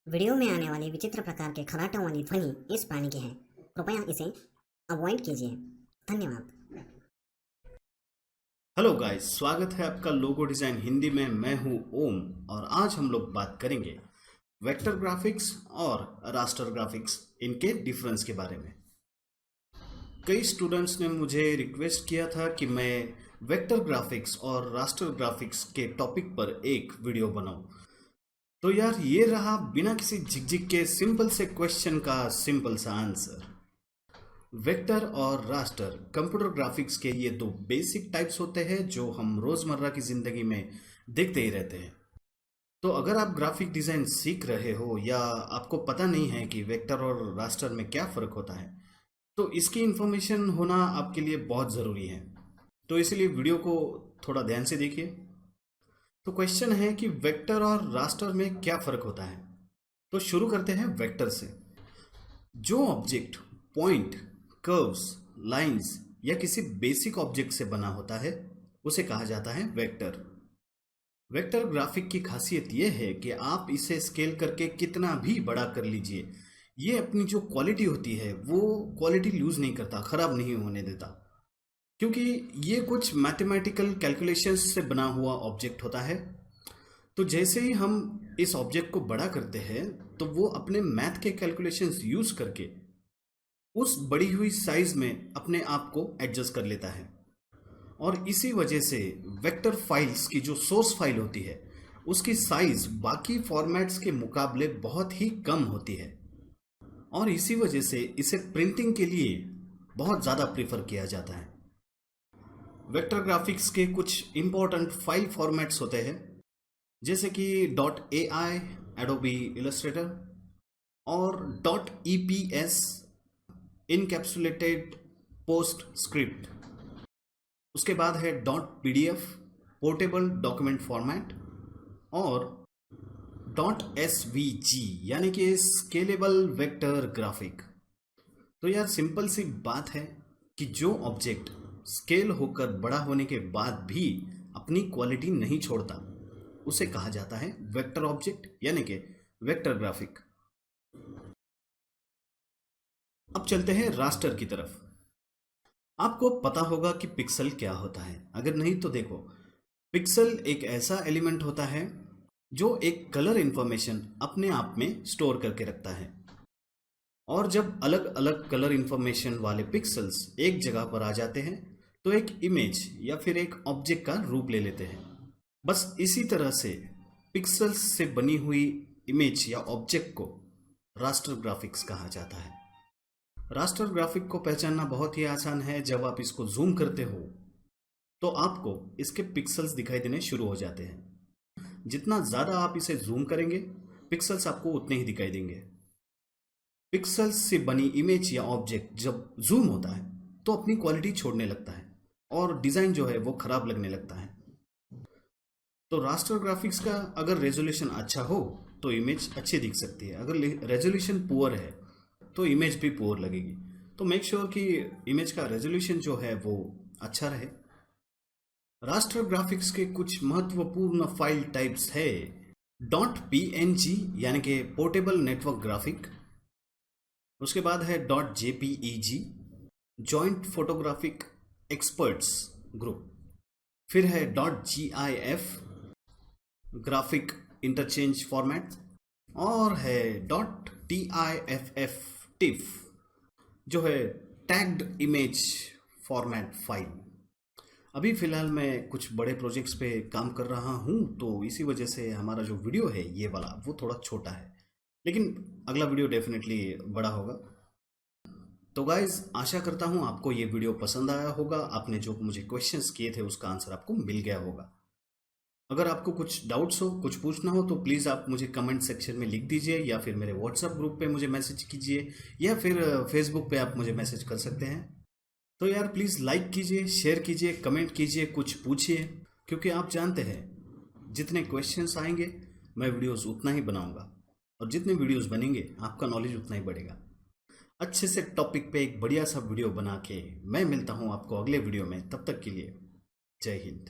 Video में आने वाले विचित्र प्रकार के खराटों वाली ध्वनि इस प्राणी की है। कृपया इसे अवॉइड कीजिए। धन्यवाद। हेलो गाइस, स्वागत है आपका लोगो डिजाइन हिंदी में। मैं हूं ओम और आज हम लोग बात करेंगे वेक्टर ग्राफिक्स और रास्टर ग्राफिक्स, इनके डिफरेंस के बारे में। कई स्टूडेंट्स ने मुझे रिक्वेस्ट किया था कि मैं वेक्टर ग्राफिक्स और रास्टर ग्राफिक्स के टॉपिक पर एक वीडियो बनाऊं। तो यार, ये रहा बिना किसी झिकझिक के सिंपल से क्वेश्चन का सिंपल सा आंसर। वेक्टर और रास्टर कंप्यूटर ग्राफिक्स के ये दो बेसिक टाइप्स होते हैं जो हम रोजमर्रा की जिंदगी में देखते ही रहते हैं। तो अगर आप ग्राफिक डिजाइन सीख रहे हो या आपको पता नहीं है कि वेक्टर और रास्टर में क्या फर्क होता है, तो इसकी इंफॉर्मेशन होना आपके लिए बहुत ज़रूरी है। तो इसलिए वीडियो को थोड़ा ध्यान से देखिए। तो क्वेश्चन है कि वेक्टर और रास्टर में क्या फर्क होता है। तो शुरू करते हैं वेक्टर से। जो ऑब्जेक्ट पॉइंट, कर्व्स, लाइंस या किसी बेसिक ऑब्जेक्ट से बना होता है उसे कहा जाता है वेक्टर। वेक्टर ग्राफिक की खासियत यह है कि आप इसे स्केल करके कितना भी बड़ा कर लीजिए, ये अपनी जो क्वालिटी होती है वो क्वालिटी लूज नहीं करता, खराब नहीं होने देता, क्योंकि ये कुछ मैथमेटिकल कैलकुलेशंस से बना हुआ ऑब्जेक्ट होता है। तो जैसे ही हम इस ऑब्जेक्ट को बड़ा करते हैं तो वो अपने मैथ के कैलकुलेशंस यूज करके उस बड़ी हुई साइज में अपने आप को एडजस्ट कर लेता है। और इसी वजह से वेक्टर फाइल्स की जो सोर्स फाइल होती है उसकी साइज बाकी फॉर्मेट्स के मुकाबले बहुत ही कम होती है, और इसी वजह से इसे प्रिंटिंग के लिए बहुत ज़्यादा प्रेफर किया जाता है। वेक्टर ग्राफिक्स के कुछ इंपॉर्टेंट फाइल फॉर्मेट्स होते हैं, जैसे कि .ai एडोबी इलस्ट्रेटर और .eps इनकैप्सुलेटेड पोस्ट स्क्रिप्ट। उसके बाद है .pdf पोर्टेबल डॉक्यूमेंट फॉर्मेट और .svg यानी कि स्केलेबल वेक्टर ग्राफिक। तो यार, सिंपल सी बात है कि जो ऑब्जेक्ट स्केल होकर बड़ा होने के बाद भी अपनी क्वालिटी नहीं छोड़ता उसे कहा जाता है वेक्टर ऑब्जेक्ट यानी कि वेक्टर ग्राफिक। अब चलते हैं रास्टर की तरफ। आपको पता होगा कि पिक्सल क्या होता है, अगर नहीं तो देखो। पिक्सल एक ऐसा एलिमेंट होता है जो एक कलर इंफॉर्मेशन अपने आप में स्टोर करके रखता है, और जब अलग अलग कलर इंफॉर्मेशन वाले पिक्सल्स एक जगह पर आ जाते हैं तो एक इमेज या फिर एक ऑब्जेक्ट का रूप ले लेते हैं। बस इसी तरह से पिक्सल्स से बनी हुई इमेज या ऑब्जेक्ट को रास्टर ग्राफिक्स कहा जाता है। रास्टर ग्राफिक को पहचानना बहुत ही आसान है। जब आप इसको जूम करते हो तो आपको इसके पिक्सल्स दिखाई देने शुरू हो जाते हैं। जितना ज़्यादा आप इसे जूम करेंगे पिक्सल्स आपको उतने ही दिखाई देंगे। पिक्सल्स से बनी इमेज या ऑब्जेक्ट जब जूम होता है तो अपनी क्वालिटी छोड़ने लगता है और डिज़ाइन जो है वो ख़राब लगने लगता है। तो रास्टर ग्राफिक्स का अगर रेजोल्यूशन अच्छा हो तो इमेज अच्छी दिख सकती है, अगर रेजोल्यूशन पुअर है तो इमेज भी पुअर लगेगी। तो मेक श्योर कि इमेज का रेजोल्यूशन जो है वो अच्छा रहे। रास्टर ग्राफिक्स के कुछ महत्वपूर्ण फाइल टाइप्स है .png यानी कि पोर्टेबल नेटवर्क ग्राफिक। उसके बाद है .jpeg joint photographic experts group. फिर है .gif ग्राफिक इंटरचेंज फॉर्मेट, और है .tiff जो है टैग्ड इमेज फॉर्मेट फाइल। अभी फ़िलहाल मैं कुछ बड़े प्रोजेक्ट्स पे काम कर रहा हूँ, तो इसी वजह से हमारा जो वीडियो है ये वाला वो थोड़ा छोटा है, लेकिन अगला वीडियो डेफिनेटली बड़ा होगा। तो गाइज़, आशा करता हूँ आपको ये वीडियो पसंद आया होगा। आपने जो मुझे क्वेश्चंस किए थे उसका आंसर आपको मिल गया होगा। अगर आपको कुछ डाउट्स हो, कुछ पूछना हो, तो प्लीज़ आप मुझे कमेंट सेक्शन में लिख दीजिए, या फिर मेरे व्हाट्सएप ग्रुप पे मुझे मैसेज कीजिए, या फिर फेसबुक पे आप मुझे मैसेज कर सकते हैं। तो यार प्लीज़ लाइक कीजिए, शेयर कीजिए, कमेंट कीजिए, कुछ पूछिए, क्योंकि आप जानते हैं जितने क्वेश्चंस आएंगे मैं वीडियोस उतना ही बनाऊंगा, और जितने वीडियोस बनेंगे आपका नॉलेज उतना ही बढ़ेगा। अच्छे से टॉपिक पे एक बढ़िया सा वीडियो बना के मैं मिलता हूँ आपको अगले वीडियो में। तब तक के लिए जय हिंद।